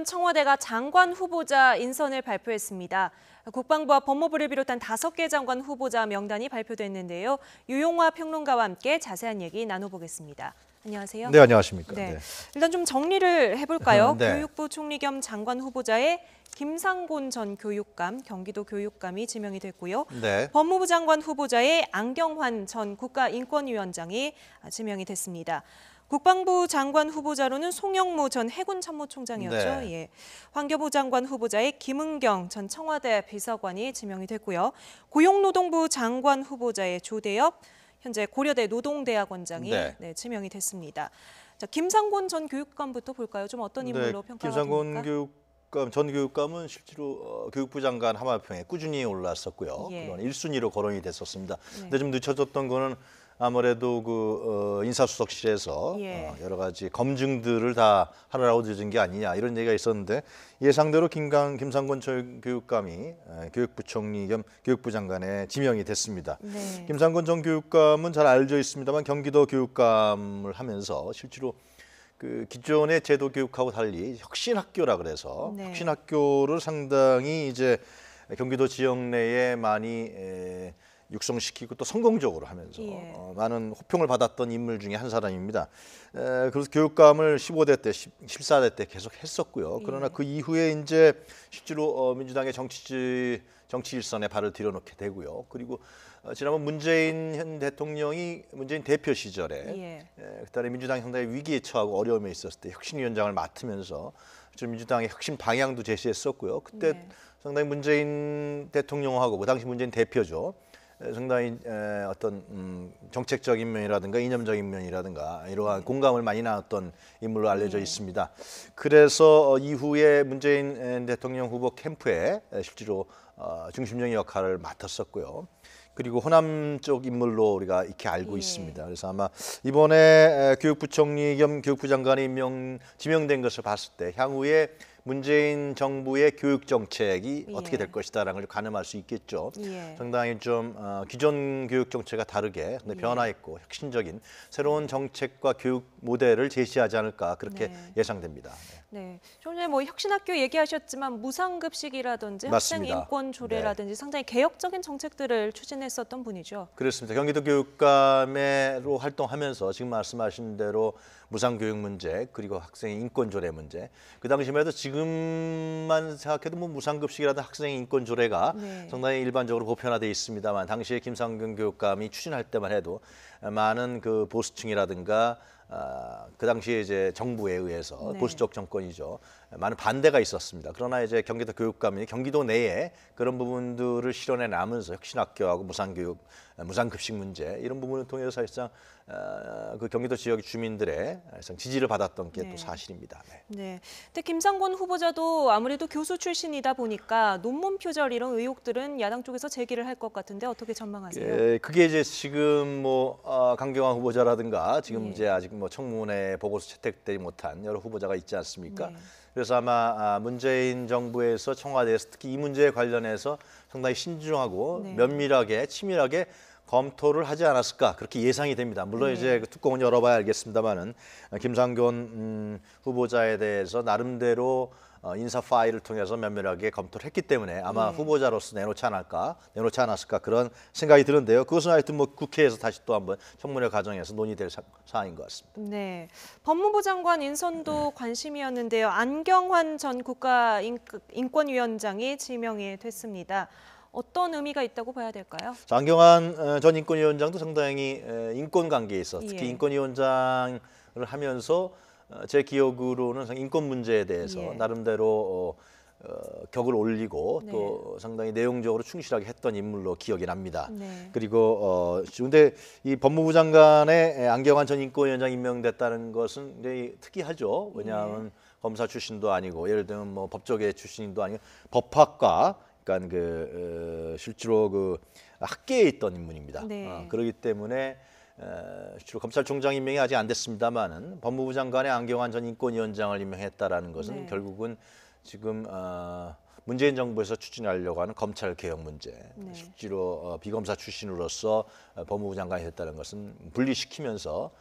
청와대가 장관 후보자 인선을 발표했습니다. 국방부와 법무부를 비롯한 5개 장관 후보자 명단이 발표됐는데요. 유용화 평론가와 함께 자세한 얘기 나눠보겠습니다. 안녕하세요. 네, 안녕하십니까. 네. 일단 좀 정리를 해볼까요? 네. 교육부 총리 겸 장관 후보자에 김상곤 전 교육감, 경기도 교육감이 지명이 됐고요. 네. 법무부 장관 후보자에 안경환 전 국가인권위원장이 지명이 됐습니다. 국방부 장관 후보자로는 송영무 전 해군 참모총장이었죠. 네. 예. 환경부 장관 후보자에 김은경 전 청와대 비서관이 지명이 됐고요. 고용노동부 장관 후보자에 조대엽 현재 고려대 노동대학원장이 네. 지명이 됐습니다. 자, 김상곤 전 교육감부터 볼까요? 좀 어떤 인물로 평가가 김상곤 됩니까? 전 교육감은 실제로 교육부 장관 하마평에 꾸준히 올랐었고요. 예. 그동안 1순위로 거론이 됐었습니다. 네. 근데 좀 늦춰졌던 거는 아무래도 인사수석실에서 예. 여러 가지 검증들을 다 하느라고 늦은 게 아니냐 이런 얘기가 있었는데 예상대로 김상곤 전 교육감이 교육부총리 겸 교육부 장관에 지명이 됐습니다. 네. 김상곤 전 교육감은 잘 알려져 있습니다만 경기도 교육감을 하면서 실제로 그 기존의 제도 교육하고 달리 혁신학교라 그래서 네. 혁신학교를 상당히 이제 경기도 지역 내에 많이 육성시키고 또 성공적으로 하면서 예. 많은 호평을 받았던 인물 중에 한 사람입니다. 그래서 교육감을 15대 때, 14대 때 계속 했었고요. 그러나 예. 그 이후에 이제 실제로 민주당의 정치 일선에 발을 들여놓게 되고요. 그리고 지난번 문재인 대표 시절에 그때 민주당이 상당히 위기에 처하고 어려움에 있었을 때 혁신위원장을 맡으면서 민주당의 혁신 방향도 제시했었고요. 그때 네. 상당히 문재인 대통령하고 그 당시 문재인 대표죠. 상당히 어떤 정책적인 면이라든가 이념적인 면이라든가 이러한 공감을 많이 나눴던 인물로 알려져 있습니다. 그래서 이후에 문재인 대통령 후보 캠프에 실제로 중심적인 역할을 맡았었고요. 그리고 호남 쪽 인물로 우리가 이렇게 알고 있습니다. 그래서 아마 이번에 교육부총리 겸 교육부 장관이 지명된 것을 봤을 때 향후에 문재인 정부의 교육 정책이 어떻게 될 것이다라는 걸 가늠할 수 있겠죠. 상당히 좀 기존 교육 정책과 다르게 변화했고 혁신적인 새로운 정책과 교육 모델을 제시하지 않을까 그렇게 예상됩니다. 네, 좀 전에 뭐 혁신학교 얘기하셨지만 무상급식이라든지 학생 인권 조례라든지 상당히 개혁적인 정책들을 추진했었던 분이죠. 그렇습니다. 경기도 교육감으로 활동하면서 지금 말씀하신 대로 무상교육 문제 그리고 학생 인권 조례 문제 그 당시만 해도 지금만 생각해도 뭐 무상급식이라든 학생 인권 조례가 상당히 일반적으로 보편화되어 있습니다만 당시에 김상곤 교육감이 추진할 때만 해도 많은 그 보수층이라든가 그 당시에 이제 정부에 의해서 보수적 정권이죠. 많은 반대가 있었습니다. 그러나 이제 경기도 교육감이 경기도 내에 그런 부분들을 실현해 나면서 혁신학교하고 무상교육, 무상급식 문제 이런 부분을 통해서 사실상 그 경기도 지역 주민들의 사실상 지지를 받았던 게 또 사실입니다. 네. 근데 김상곤 후보자도 아무래도 교수 출신이다 보니까 논문 표절 이런 의혹들은 야당 쪽에서 제기를 할 것 같은데 어떻게 전망하세요? 그게 이제 지금 뭐 강경화 후보자라든가 지금 이제 아직 뭐 청문회 보고서 채택되지 못한 여러 후보자가 있지 않습니까? 그래서 아마 문재인 정부에서 청와대에서 특히 이 문제에 관련해서 상당히 신중하고 면밀하게 치밀하게 검토를 하지 않았을까 그렇게 예상이 됩니다. 물론 이제 그 뚜껑은 열어봐야 알겠습니다만은 김상곤 후보자에 대해서 나름대로 인사 파일을 통해서 면밀하게 검토를 했기 때문에 아마 후보자로서 내놓지 않았을까 그런 생각이 드는데요. 그것은 하여튼 뭐 국회에서 다시 또 한번 청문회 과정에서 논의될 사안인 것 같습니다. 네, 법무부 장관 인선도 관심이었는데요. 안경환 전 국가인권위원장이 지명이 됐습니다. 어떤 의미가 있다고 봐야 될까요? 안경환 전 인권위원장도 상당히 인권 관계에 있어서 특히 인권위원장을 하면서 제 기억으로는 인권 문제에 대해서 나름대로 격을 올리고 또 상당히 내용적으로 충실하게 했던 인물로 기억이 납니다. 그리고 근데 이 법무부 장관에 안경환 전 인권위원장 임명됐다는 것은 굉장히 특이하죠. 왜냐하면 검사 출신도 아니고 예를 들면 뭐 법조계 출신도 아니고 법학과 그러니까 실제로 그 학계에 있던 인물입니다. 그렇기 때문에 실제로 검찰총장 임명이 아직 안 됐습니다만은 법무부 장관의 안경환 전 인권위원장을 임명했다라는 것은 결국은 지금 문재인 정부에서 추진하려고 하는 검찰 개혁 문제, 실제로 비검사 출신으로서 법무부 장관이 됐다는 것은 분리시키면서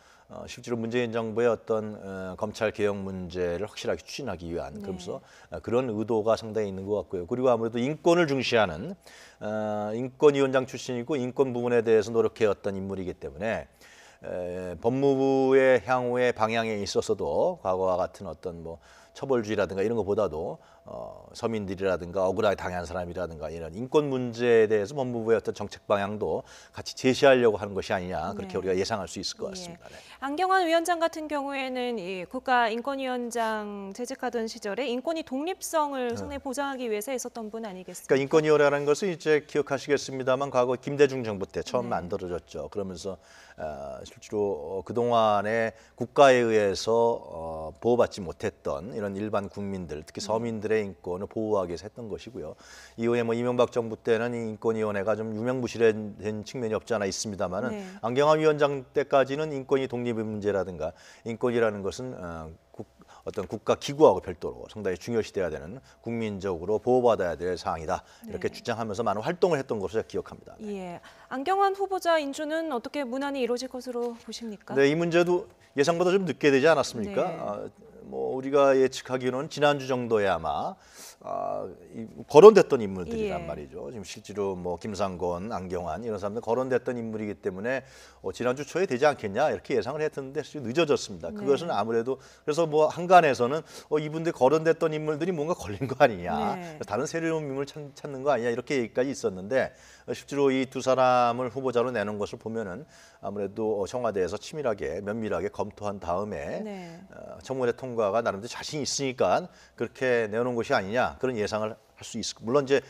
실제로 문재인 정부의 어떤 검찰 개혁 문제를 확실하게 추진하기 위한 그러면서 그런 의도가 상당히 있는 것 같고요. 그리고 아무래도 인권을 중시하는 인권위원장 출신이고 인권 부분에 대해서 노력해왔던 인물이기 때문에 법무부의 향후의 방향에 있어서도 과거와 같은 어떤 뭐 처벌주의라든가 이런 것보다도 서민들이라든가 억울하게 당한 사람이라든가 이런 인권 문제에 대해서 법무부의 어떤 정책 방향도 같이 제시하려고 하는 것이 아니냐 그렇게 우리가 예상할 수 있을 것 같습니다. 네. 안경환 위원장 같은 경우에는 이 국가인권위원장 재직하던 시절에 인권위 독립성을 상당히 보장하기 위해서 했었던 분 아니겠습니까? 그러니까 인권위원회라는 것은 이제 기억하시겠습니다만 과거 김대중 정부 때 처음 만들어졌죠. 그러면서 실제로 그동안에 국가에 의해서 보호받지 못했던 이런 일반 국민들, 특히 서민들의 인권을 보호하기 위해서 했던 것이고요. 이후에 뭐 이명박 정부 때는 이 인권위원회가 좀 유명무실한 측면이 없지 않아 있습니다만은 안경환 위원장 때까지는 인권위 독립의 문제라든가 인권이라는 것은 어떤 국가 기구하고 별도로 상당히 중요시돼야 되는 국민적으로 보호받아야 될 사항이다. 이렇게 주장하면서 많은 활동을 했던 것으로 제가 기억합니다. 예. 안경환 후보자 인준은 어떻게 무난히 이루어질 것으로 보십니까? 네, 이 문제도 예상보다 좀 늦게 되지 않았습니까? 뭐 우리가 예측하기로는 지난주 정도에 아마 거론됐던 인물들이란 말이죠. 지금 실제로 뭐 김상곤, 안경환 이런 사람들 거론됐던 인물이기 때문에 지난주 초에 되지 않겠냐 이렇게 예상을 했었는데 늦어졌습니다. 그것은 아무래도 그래서 뭐 한간에서는 이분들 거론됐던 인물들이 뭔가 걸린 거 아니냐, 다른 새로운 인물을 찾는 거 아니냐 이렇게 얘기까지 있었는데 실제로 이 두 사람을 후보자로 내놓은 것을 보면은 아무래도 청와대에서 치밀하게 면밀하게 검토한 다음에 청문회 통과가 나름대로 자신 있으니까 그렇게 내놓은 것이 아니냐 그런 예상을 할 수 있을 물론 이제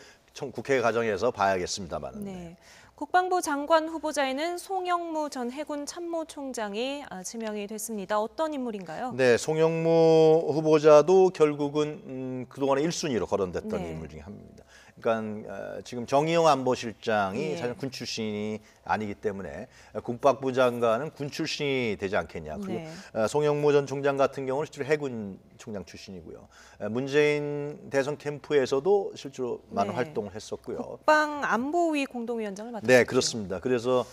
국회 과정에서 봐야겠습니다만. 국방부 장관 후보자에는 송영무 전 해군 참모총장이 지명이 됐습니다. 어떤 인물인가요? 네, 송영무 후보자도 결국은 그동안의 1순위로 거론됐던 인물 중에 한 명입니다. 그러니까 지금 정의용 안보실장이 사실 군 출신이 아니기 때문에 국방부 장관은 군 출신이 되지 않겠냐. 그리고 송영무 전 총장 같은 경우는 실제로 해군 총장 출신이고요. 문재인 대선 캠프에서도 실제로 많은 활동을 했었고요. 국방안보위 공동위원장을 맡았죠. 네, 그렇습니다. 그래서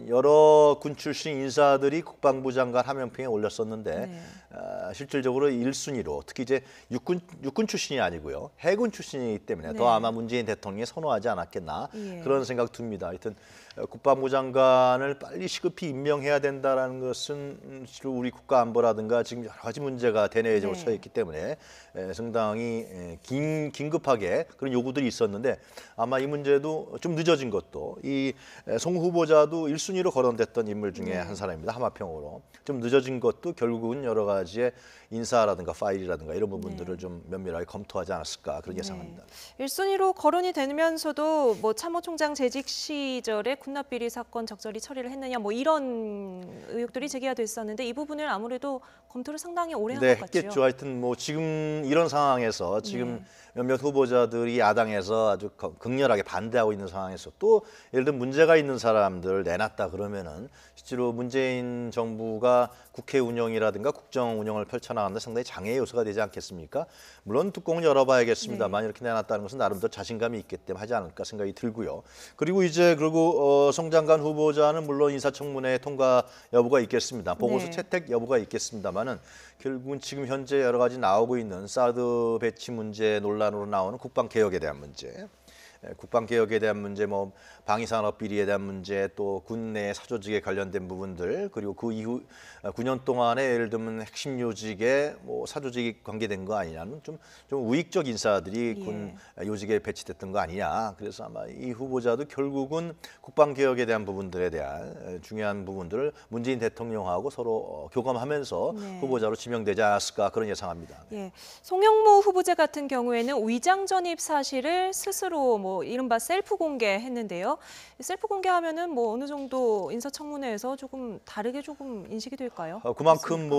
여러 군 출신 인사들이 국방부 장관 하명평에 올렸었는데 실질적으로 1순위로 특히 이제 육군 출신이 아니고요. 해군 출신이기 때문에 더 아마 문재인 대통령이 선호하지 않았겠나 그런 생각 듭니다. 하여튼 국방부 장관을 빨리 시급히 임명해야 된다는 것은 실제로 우리 국가 안보라든가 지금 여러 가지 문제가 대내외적으로 처해 있기 때문에 상당히 긴급하게 그런 요구들이 있었는데 아마 이 문제도 좀 늦어진 것도 이 송 후보자도 1순위로 거론됐던 인물 중에 한 사람입니다. 하마평으로. 좀 늦어진 것도 결국은 여러 가지의 인사라든가 파일이라든가 이런 부분들을 좀 면밀하게 검토하지 않았을까 그런 예상합니다. 1순위로 거론이 되면서도 뭐 참모총장 재직 시절에 군납비리 사건 적절히 처리를 했느냐 뭐 이런 의혹들이 제기가 됐었는데 이 부분을 아무래도 검토를 상당히 오래 한 것 같죠. 했겠죠. 하여튼 뭐 지금 이런 상황에서 지금 몇몇 후보자들이 야당에서 아주 극렬하게 반대하고 있는 상황에서 또 예를 들면 문제가 있는 사람들을 내놨다 그러면은 실제로 문재인 정부가 국회 운영이라든가 국정 운영을 펼쳐나가는데 상당히 장애의 요소가 되지 않겠습니까? 물론 뚜껑을 열어봐야겠습니다만 이렇게 내놨다는 것은 나름대로 자신감이 있기 때문에 하지 않을까 생각이 들고요. 그리고 이제 송 장관 후보자는 물론 인사청문회 통과 여부가 있겠습니다. 보고서 채택 여부가 있겠습니다만은 결국은 지금 현재 여러 가지 나오고 있는 사드 배치 문제 논란으로 나오는 국방 개혁에 대한 문제. 국방 개혁에 대한 문제, 뭐 방위산업 비리에 대한 문제, 또 군내 사조직에 관련된 부분들, 그리고 그 이후 9년 동안에 예를 들면 핵심 요직에 뭐 사조직이 관계된 거 아니냐는 좀 우익적 인사들이 군 요직에 배치됐던 거 아니냐. 그래서 아마 이 후보자도 결국은 국방 개혁에 대한 부분들에 대한 중요한 부분들을 문재인 대통령하고 서로 교감하면서 후보자로 지명되지 않았을까 그런 예상합니다. 송영무 후보자 같은 경우에는 위장 전입 사실을 스스로 뭐 이른바 셀프 공개했는데요. 셀프 공개하면은 뭐 어느 정도 인사청문회에서 조금 다르게 조금 인식이 될까요? 그만큼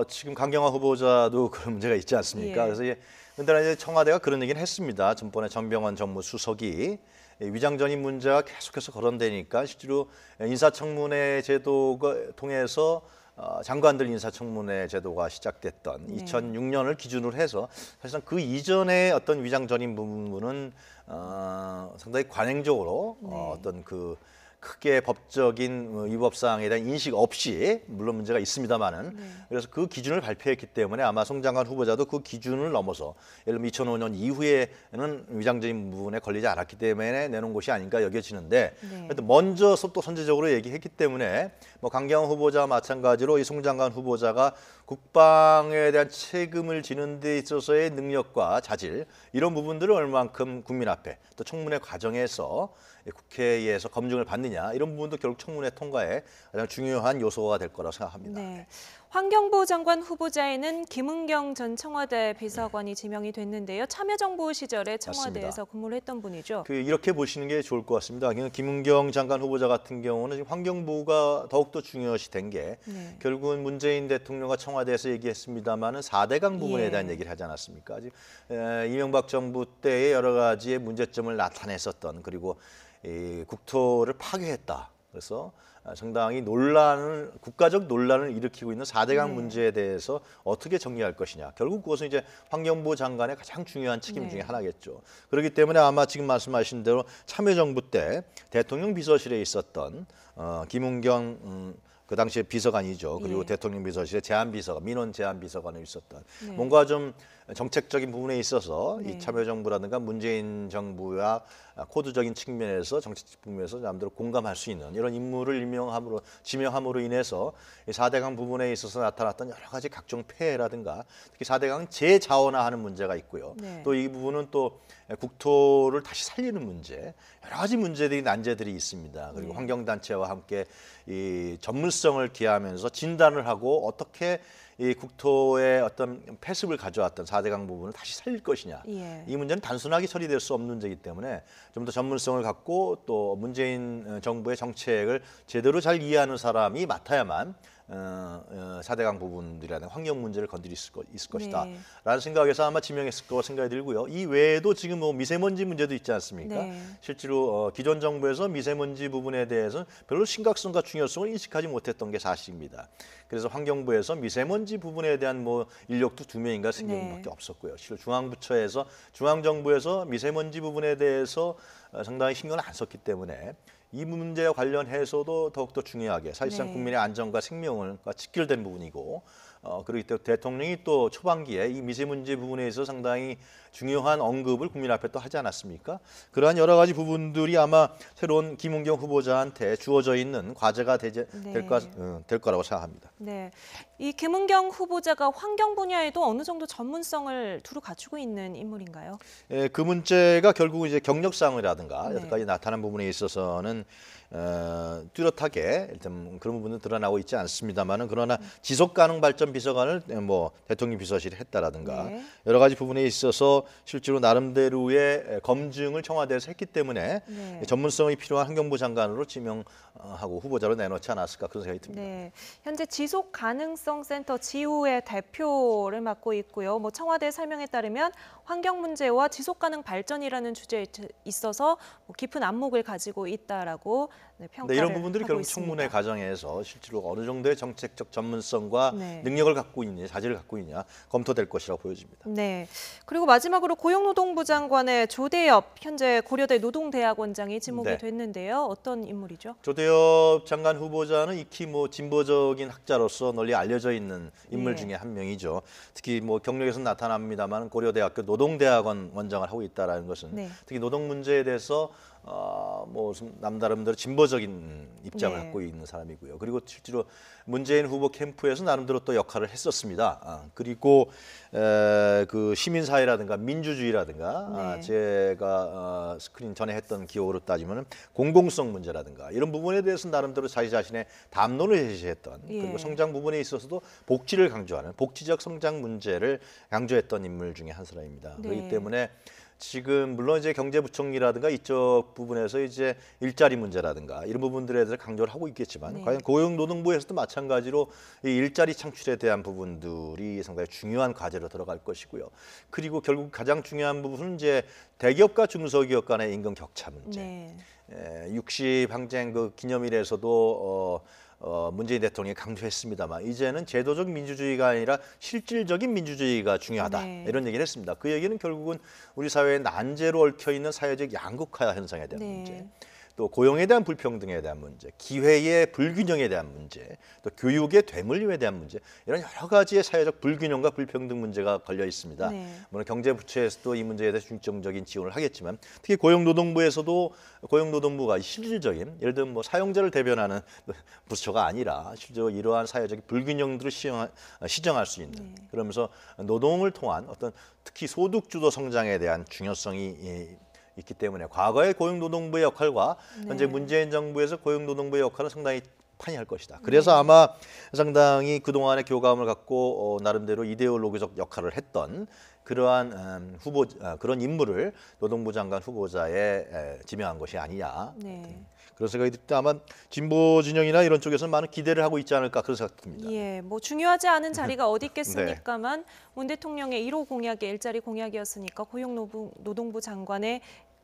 지금 강경화 후보자도 그런 문제가 있지 않습니까? 그래서 이제 청와대가 그런 얘기는 했습니다. 전번에 전병헌 정무수석이 위장 전입 문제가 계속해서 거론되니까 실제로 인사청문회 제도가 통해서 장관들 인사청문회 제도가 시작됐던 2006년을 기준으로 해서 사실상 그 이전에 어떤 위장 전입 부분은 상당히 관행적으로 어떤 그 크게 법적인 위법사항에 대한 인식 없이 물론 문제가 있습니다만은 그래서 그 기준을 발표했기 때문에 아마 송 장관 후보자도 그 기준을 넘어서 예를 들면 2005년 이후에는 위장적인 부분에 걸리지 않았기 때문에 내놓은 것이 아닌가 여겨지는데 먼저 또 선제적으로 얘기했기 때문에 뭐 강경원 후보자와 마찬가지로 이 송 장관 후보자가 국방에 대한 책임을 지는 데 있어서의 능력과 자질 이런 부분들을 얼만큼 국민 앞에 또 청문회 과정에서 국회에서 검증을 받느냐 이런 부분도 결국 청문회 통과에 가장 중요한 요소가 될 거라고 생각합니다. 네. 환경부 장관 후보자에는 김은경 전 청와대 비서관이 지명이 됐는데요. 참여정부 시절에 청와대에서 맞습니다. 근무를 했던 분이죠. 이렇게 보시는 게 좋을 것 같습니다. 김은경 장관 후보자 같은 경우는 지금 환경부가 더욱더 중요시 된 게 결국은 문재인 대통령과 청와대에서 얘기했습니다마는 4대강 부분에 대한 얘기를 하지 않았습니까? 이명박 정부 때의 여러 가지의 문제점을 나타냈었던 그리고 이 국토를 파괴했다. 그래서 상당히 국가적 논란을 일으키고 있는 4대강 문제에 대해서 어떻게 정리할 것이냐. 결국 그것은 이제 환경부 장관의 가장 중요한 책임 중에 하나겠죠. 그렇기 때문에 아마 지금 말씀하신 대로 참여정부 때 대통령 비서실에 있었던 김은경 그 당시에 비서관이죠. 그리고 대통령 비서실에 제안비서관, 민원 제안비서관을 있었던 뭔가 좀 정책적인 부분에 있어서 이 참여정부라든가 문재인 정부와 코드적인 측면에서 정책 부분에서 남들로 공감할 수 있는 이런 인물을 지명함으로 인해서 이 4대강 부분에 있어서 나타났던 여러 가지 각종 폐해라든가 특히 4대강은 재자원화하는 문제가 있고요. 또 이 부분은 또 국토를 다시 살리는 문제, 여러 가지 문제들이 난제들이 있습니다. 그리고 환경단체와 함께 이 전문성을 기하면서 진단을 하고 어떻게 이 국토의 어떤 폐습을 가져왔던 4대강 부분을 다시 살릴 것이냐. 이 문제는 단순하게 처리될 수 없는 문제이기 때문에 좀 더 전문성을 갖고 또 문재인 정부의 정책을 제대로 잘 이해하는 사람이 맡아야만 4대강 부분들이라는 환경 문제를 건드릴 수 있을 것이다. 라는 생각에서 아마 지명했을 거라고 생각이 들고요. 이 외에도 지금 뭐 미세먼지 문제도 있지 않습니까? 실제로 기존 정부에서 미세먼지 부분에 대해서는 별로 심각성과 중요성을 인식하지 못했던 게 사실입니다. 그래서 환경부에서 미세먼지 부분에 대한 뭐 인력도 2명인가 3명밖에 없었고요. 실제로 중앙부처에서 중앙정부에서 미세먼지 부분에 대해서 상당히 신경을 안 썼기 때문에 이 문제와 관련해서도 더욱더 중요하게 사실상 국민의 안전과 생명과 직결된 부분이고 그렇기 때문에 대통령이 또 초반기에 이 미세먼지 부분에 있어서 상당히 중요한 언급을 국민 앞에 또 하지 않았습니까? 그러한 여러 가지 부분들이 아마 새로운 김은경 후보자한테 주어져 있는 과제가 될 거라고 생각합니다. 네, 이 김은경 후보자가 환경 분야에도 어느 정도 전문성을 두루 갖추고 있는 인물인가요? 그 문제가 결국 이제 경력상이라든가 여태까지 나타난 부분에 있어서는 뚜렷하게 일단 그런 부분은 드러나고 있지 않습니다만은 그러나 지속가능 발전 비서관을 뭐 대통령 비서실에 했다라든가 여러 가지 부분에 있어서 실제로 나름대로의 검증을 청와대에서 했기 때문에 전문성이 필요한 환경부 장관으로 지명하고 후보자로 내놓지 않았을까 그런 생각이 듭니다. 네, 현재 지속가능성센터 지우의 대표를 맡고 있고요. 뭐 청와대 설명에 따르면 환경 문제와 지속가능 발전이라는 주제에 있어서 뭐 깊은 안목을 가지고 있다라고 평가를 이런 부분들이 하고 결국 있습니다. 청문회 과정에서 실제로 어느 정도의 정책적 전문성과 능력을 갖고 있느냐, 자질을 갖고 있느냐 검토될 것이라고 보여집니다. 네. 그리고 마지막으로 고용노동부 장관의 조대엽 현재 고려대 노동대학원장이 지목이 됐는데요. 어떤 인물이죠? 조대엽 장관 후보자는 익히 뭐 진보적인 학자로서 널리 알려져 있는 인물 중에 한 명이죠. 특히 뭐 경력에서 나타납니다만 고려대학교 노동대학원 원장을 하고 있다라는 것은 특히 노동 문제에 대해서 뭐 남다름대로 진보적인 입장을 갖고 있는 사람이고요. 그리고 실제로 문재인 후보 캠프에서 나름대로 또 역할을 했었습니다. 그리고 그 시민사회라든가 민주주의라든가 제가 스크린 전에 했던 기억으로 따지면 공공성 문제라든가 이런 부분에 대해서 나름대로 자기 자신의 담론을 제시했던 그리고 성장 부분에 있어서도 복지를 강조하는 복지적 성장 문제를 강조했던 인물 중에 한 사람입니다. 그렇기 때문에 지금 물론 이제 경제부총리라든가 이쪽 부분에서 이제 일자리 문제라든가 이런 부분들에 대해서 강조를 하고 있겠지만 과연 고용노동부에서도 마찬가지로 이 일자리 창출에 대한 부분들이 상당히 중요한 과제로 들어갈 것이고요. 그리고 결국 가장 중요한 부분은 이제 대기업과 중소기업 간의 임금 격차 문제. 60 항쟁 그 기념일에서도 문재인 대통령이 강조했습니다만 이제는 제도적 민주주의가 아니라 실질적인 민주주의가 중요하다 이런 얘기를 했습니다. 그 얘기는 결국은 우리 사회의 난제로 얽혀 있는 사회적 양극화 현상에 대한 문제. 또 고용에 대한 불평등에 대한 문제, 기회의 불균형에 대한 문제, 또 교육의 되물림에 대한 문제 이런 여러 가지의 사회적 불균형과 불평등 문제가 걸려 있습니다. 네. 물론 경제부처에서도 이 문제에 대해 중점적인 지원을 하겠지만 특히 고용노동부에서도 고용노동부가 실질적인 예를 들면 뭐 사용자를 대변하는 부처가 아니라 실제로 이러한 사회적 불균형들을 시정할 수 있는 그러면서 노동을 통한 어떤 특히 소득주도 성장에 대한 중요성이 있기 때문에 과거의 고용노동부의 역할과 현재 문재인 정부에서 고용노동부의 역할은 상당히 판이할 것이다. 그래서 아마 상당히 그동안의 교감을 갖고 나름대로 이데올로기적 역할을 했던 그러한 그런 인물을 노동부 장관 후보자에 지명한 것이 아니냐. 네. 그런 생각이 들 때 아마 진보 진영이나 이런 쪽에서는 많은 기대를 하고 있지 않을까 그런 생각이 듭니다. 예, 뭐 중요하지 않은 자리가 어디 있겠습니까만 문 대통령의 1호 공약이 일자리 공약이었으니까 고용노동부 장관에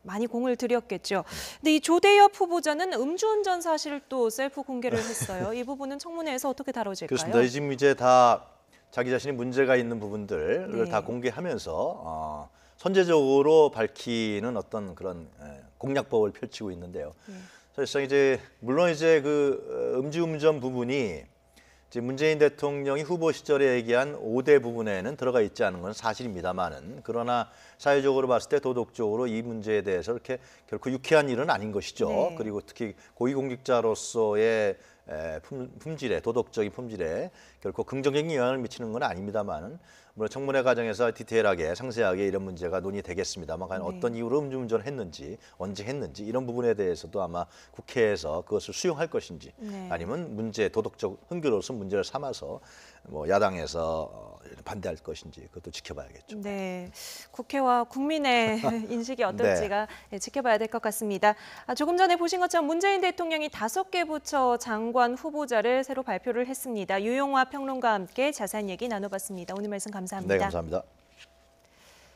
많이 공을 들였겠죠. 근데 이 조대엽 후보자는 음주운전 사실을 또 셀프 공개를 했어요. 이 부분은 청문회에서 어떻게 다뤄질까요? 그렇습니다. 지금 이제 다 자기 자신이 문제가 있는 부분들을 네. 다 공개하면서 선제적으로 밝히는 어떤 그런 공약법을 펼치고 있는데요. 사실상 이제 물론 이제 그 음주운전 부분이 이제 문재인 대통령이 후보 시절에 얘기한 5대 부분에는 들어가 있지 않은 건 사실입니다만은 그러나 사회적으로 봤을 때 도덕적으로 이 문제에 대해서 이렇게 결코 유쾌한 일은 아닌 것이죠. 네. 그리고 특히 고위공직자로서의 품질에 도덕적인 품질에 결코 긍정적인 영향을 미치는 건 아닙니다만은 물론 청문회 과정에서 디테일하게 상세하게 이런 문제가 논의되겠습니다만 과연 어떤 이유로 음주운전을 했는지 언제 했는지 이런 부분에 대해서도 아마 국회에서 그것을 수용할 것인지 아니면 문제 도덕적 흥결로서 문제를 삼아서 뭐 야당에서 반대할 것인지 그것도 지켜봐야겠죠. 네, 국회와 국민의 인식이 어떨지가 지켜봐야 될 것 같습니다. 조금 전에 보신 것처럼 문재인 대통령이 5개 부처 장관 후보자를 새로 발표를 했습니다. 유용화 평론가와 함께 자세한 얘기 나눠봤습니다. 오늘 말씀 감사합니다. 네, 감사합니다.